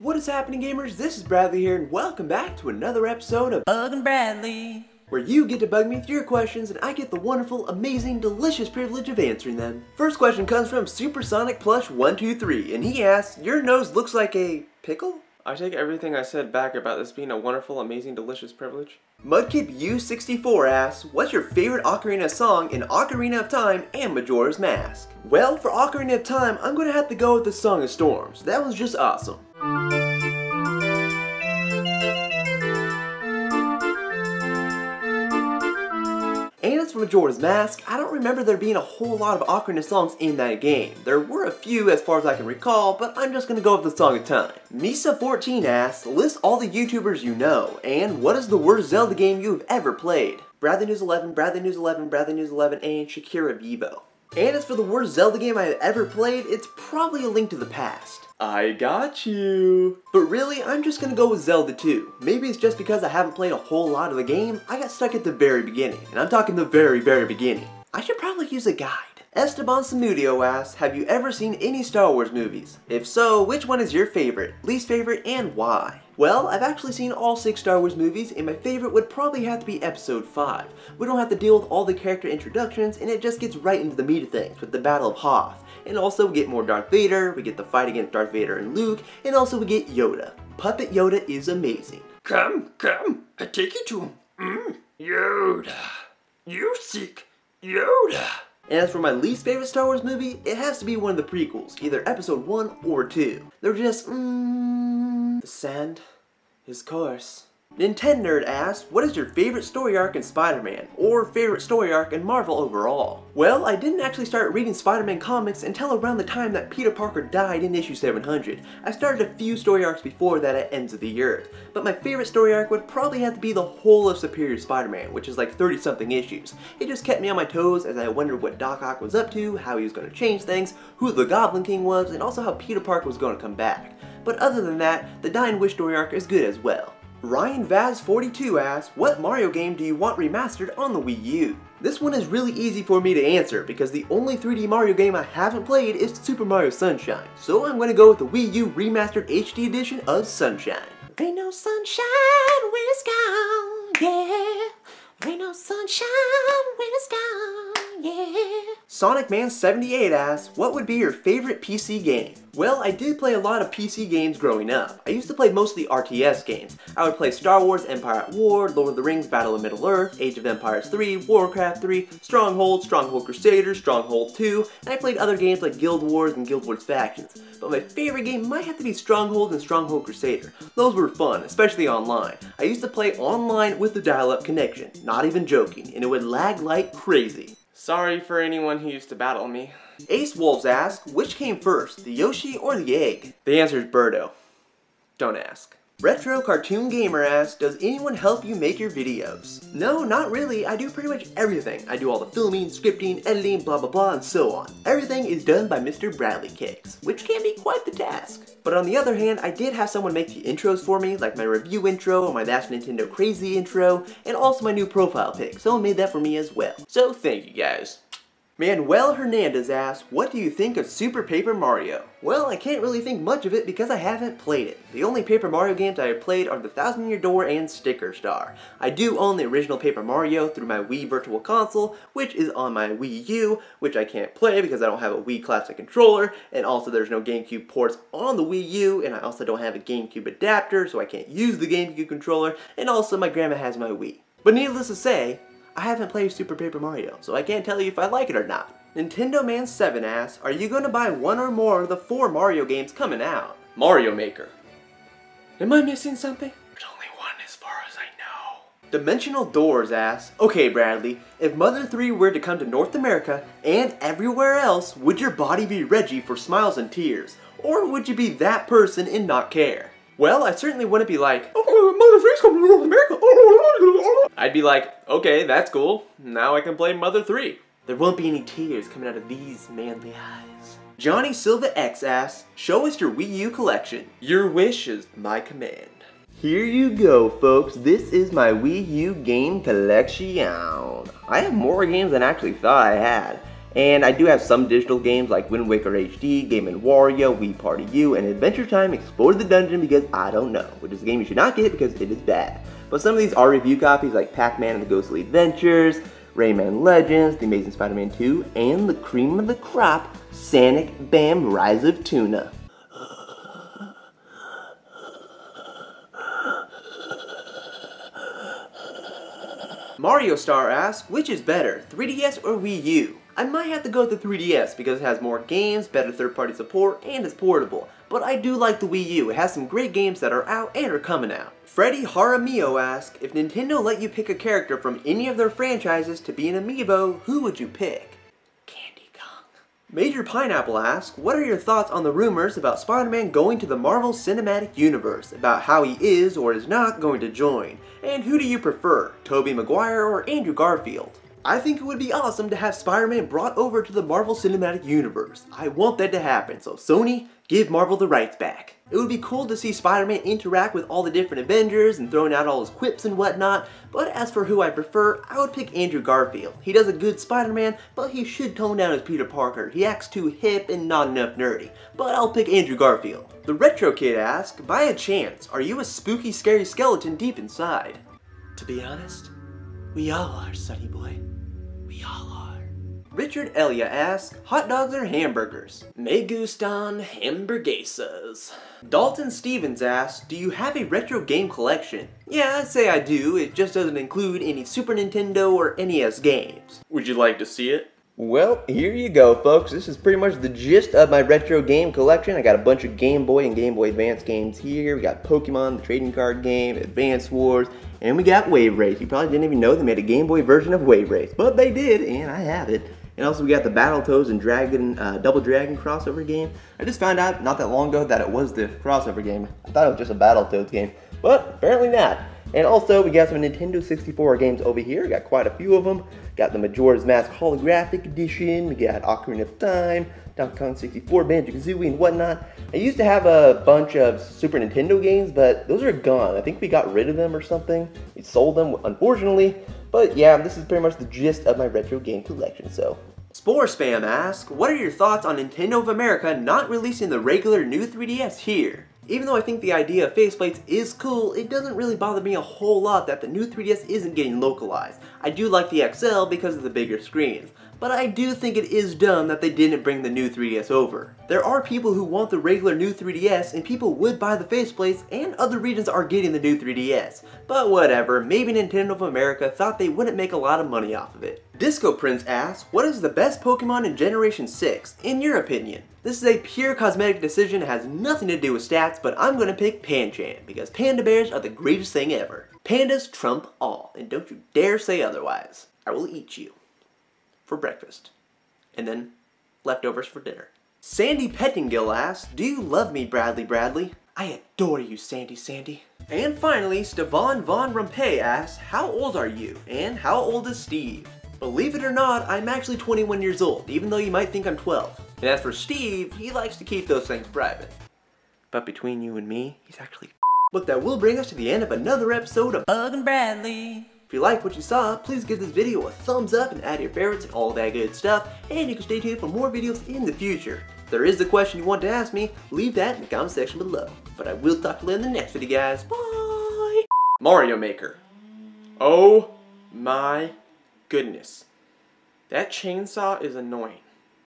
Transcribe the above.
What is happening, gamers? This is Bradley here, and welcome back to another episode of Buggin' Bradley, where you get to bug me with your questions and I get the wonderful, amazing, delicious privilege of answering them. First question comes from Supersonic Plush 123, and he asks, "Your nose looks like a pickle?" I take everything I said back about this being a wonderful, amazing, delicious privilege. Mudkip U64 asks, "What's your favorite Ocarina song in Ocarina of Time and Majora's Mask?" Well, for Ocarina of Time, I'm gonna have to go with the Song of Storms. That was just awesome. And as for Majora's Mask, I don't remember there being a whole lot of Ocarina songs in that game. There were a few as far as I can recall, but I'm just gonna go with the Song of Time. Misa14 asks, "List all the YouTubers you know, and what is the worst Zelda game you have ever played?" Bradley News 11, Bradley News 11, Bradley News 11, and Shakira Vivo. And as for the worst Zelda game I have ever played, it's probably A Link to the Past. I got you. But really, I'm just gonna go with Zelda 2. Maybe it's just because I haven't played a whole lot of the game, I got stuck at the very beginning. And I'm talking the very beginning. I should probably use a guide. Esteban Samudio asks, "Have you ever seen any Star Wars movies? If so, which one is your favorite, least favorite, and why?" Well, I've actually seen all 6 Star Wars movies, and my favorite would probably have to be Episode 5. We don't have to deal with all the character introductions, and it just gets right into the meat of things with the Battle of Hoth. And also we get more Darth Vader, we get the fight against Darth Vader and Luke, and also we get Yoda. Puppet Yoda is amazing. Come, I take you to him. Yoda. You seek Yoda. And as for my least favorite Star Wars movie, it has to be one of the prequels, either Episode 1 or 2. They're just, the sand is coarse. Nintendo asks, "What is your favorite story arc in Spider-Man, or favorite story arc in Marvel overall?" Well, I didn't actually start reading Spider-Man comics until around the time that Peter Parker died in issue 700. I started a few story arcs before that at Ends of the Earth, but my favorite story arc would probably have to be the whole of Superior Spider-Man, which is like 30-something issues. It just kept me on my toes as I wondered what Doc Ock was up to, how he was going to change things, who the Goblin King was, and also how Peter Parker was going to come back. But other than that, the Dying Wish story arc is good as well. Ryan Vaz42 asks, "What Mario game do you want remastered on the Wii U?" This one is really easy for me to answer because the only 3D Mario game I haven't played is Super Mario Sunshine. So I'm going to go with the Wii U Remastered HD Edition of Sunshine. Ain't no sunshine when it's gone, yeah. Ain't no sunshine when it's gone, yeah. Sonic Man 78 asks, "What would be your favorite PC game?" Well, I did play a lot of PC games growing up. I used to play mostly RTS games. I would play Star Wars Empire at War, Lord of the Rings Battle of Middle-earth, Age of Empires 3, Warcraft 3, Stronghold, Stronghold Crusaders, Stronghold 2, and I played other games like Guild Wars and Guild Wars Factions. But my favorite game might have to be Stronghold and Stronghold Crusader. Those were fun, especially online. I used to play online with the dial-up connection, not even joking, and it would lag like crazy. Sorry for anyone who used to battle me. Ace Wolves asks, "Which came first, the Yoshi or the egg?" The answer is Birdo. Don't ask. Retro Cartoon Gamer asks, "Does anyone help you make your videos?" No, not really. I do pretty much everything. I do all the filming, scripting, editing, blah blah blah, and so on. Everything is done by Mr. Bradley Cakes, which can be quite the task. But on the other hand, I did have someone make the intros for me, like my review intro, my That's Nintendo Crazy intro, and also my new profile pic. Someone made that for me as well. So thank you guys. Manuel Hernandez asks, "What do you think of Super Paper Mario?" Well, I can't really think much of it because I haven't played it. The only Paper Mario games I have played are the Thousand Year Door and Sticker Star. I do own the original Paper Mario through my Wii Virtual Console, which is on my Wii U, which I can't play because I don't have a Wii Classic controller, and also there's no GameCube ports on the Wii U, and I also don't have a GameCube adapter, so I can't use the GameCube controller, and also my grandma has my Wii. But needless to say, I haven't played Super Paper Mario, so I can't tell you if I like it or not. Nintendo Man 7 asks, "Are you going to buy one or more of the 4 Mario games coming out?" Mario Maker. Am I missing something? There's only one as far as I know. Dimensional Doors asks, "Okay Bradley, if Mother 3 were to come to North America and everywhere else, would your body be Reggie for smiles and tears? Or would you be that person and not care?" Well, I certainly wouldn't be like, "Oh, Mother 3's coming to North America." I'd be like, okay, that's cool. Now I can play Mother 3. There won't be any tears coming out of these manly eyes. Johnny Silva X asks, "Show us your Wii U collection." Your wish is my command. Here you go, folks. This is my Wii U game collection. I have more games than I actually thought I had. And I do have some digital games like Wind Waker HD, Game & Wario, Wii Party U, and Adventure Time Explore the Dungeon because I don't know, which is a game you should not get because it is bad. But some of these are review copies like Pac-Man and the Ghostly Adventures, Rayman Legends, The Amazing Spider-Man 2, and the cream of the crop, Sonic Bam Rise of Tuna. Mario Star asks, which is better, 3DS or Wii U? I might have to go with the 3DS because it has more games, better third-party support, and it's portable. But I do like the Wii U. It has some great games that are out and are coming out. Freddy Haramio asks, if Nintendo let you pick a character from any of their franchises to be an amiibo, who would you pick? Candy Kong. Major Pineapple asks, what are your thoughts on the rumors about Spider-Man going to the Marvel Cinematic Universe, about how he is or is not going to join? And who do you prefer, Tobey Maguire or Andrew Garfield? I think it would be awesome to have Spider-Man brought over to the Marvel Cinematic Universe. I want that to happen, so Sony, give Marvel the rights back. It would be cool to see Spider-Man interact with all the different Avengers and throwing out all his quips and whatnot, but as for who I prefer, I would pick Andrew Garfield. He does a good Spider-Man, but he should tone down as Peter Parker. He acts too hip and not enough nerdy, but I'll pick Andrew Garfield. The Retro Kid asks, by a chance, are you a spooky, scary skeleton deep inside? To be honest, we all are, Sonny boy. We all are. Richard Elia asks, hot dogs or hamburgers? Me gustan hamburguesas. Dalton Stevens asks, do you have a retro game collection? Yeah, I'd say I do. It just doesn't include any Super Nintendo or NES games. Would you like to see it? Well, here you go, folks. This is pretty much the gist of my retro game collection. I got a bunch of Game Boy and Game Boy Advance games here. We got Pokemon, the trading card game, Advance Wars, and we got Wave Race. You probably didn't even know they made a Game Boy version of Wave Race, but they did, and I have it. And also we got the Battletoads and Dragon, Double Dragon crossover game. I just found out not that long ago that it was the crossover game. I thought it was just a Battletoads game, but apparently not. And also, we got some Nintendo 64 games over here. Got quite a few of them. Got the Majora's Mask Holographic Edition. We got Ocarina of Time, Donkey Kong 64, Banjo-Kazooie, and whatnot. I used to have a bunch of Super Nintendo games, but those are gone. I think we got rid of them or something. We sold them, unfortunately. But yeah, this is pretty much the gist of my retro game collection, so. Spore Spam asks, what are your thoughts on Nintendo of America not releasing the regular new 3DS here? Even though I think the idea of faceplates is cool, it doesn't really bother me a whole lot that the new 3DS isn't getting localized. I do like the XL because of the bigger screens, but I do think it is dumb that they didn't bring the new 3DS over. There are people who want the regular new 3DS and people would buy the faceplates, and other regions are getting the new 3DS. But whatever, maybe Nintendo of America thought they wouldn't make a lot of money off of it. Disco Prince asks, what is the best Pokemon in Generation 6, in your opinion? This is a pure cosmetic decision, it has nothing to do with stats, but I'm gonna pick Pancham, because panda bears are the greatest thing ever. Pandas trump all, and don't you dare say otherwise. I will eat you. For breakfast. And then, leftovers for dinner. Sandy Pettingill asks, do you love me, Bradley Bradley? I adore you, Sandy Sandy. And finally, Stefan Von Rumpe asks, how old are you? And how old is Steve? Believe it or not, I'm actually 21 years old, even though you might think I'm 12. And as for Steve, he likes to keep those things private. But between you and me, he's actually But that will bring us to the end of another episode of Bug and Bradley. If you liked what you saw, please give this video a thumbs up and add your favorites and all that good stuff, and you can stay tuned for more videos in the future. If there is a question you want to ask me, leave that in the comment section below. But I will talk to you in the next video, guys. Bye! Mario Maker. Oh my goodness. That chainsaw is annoying.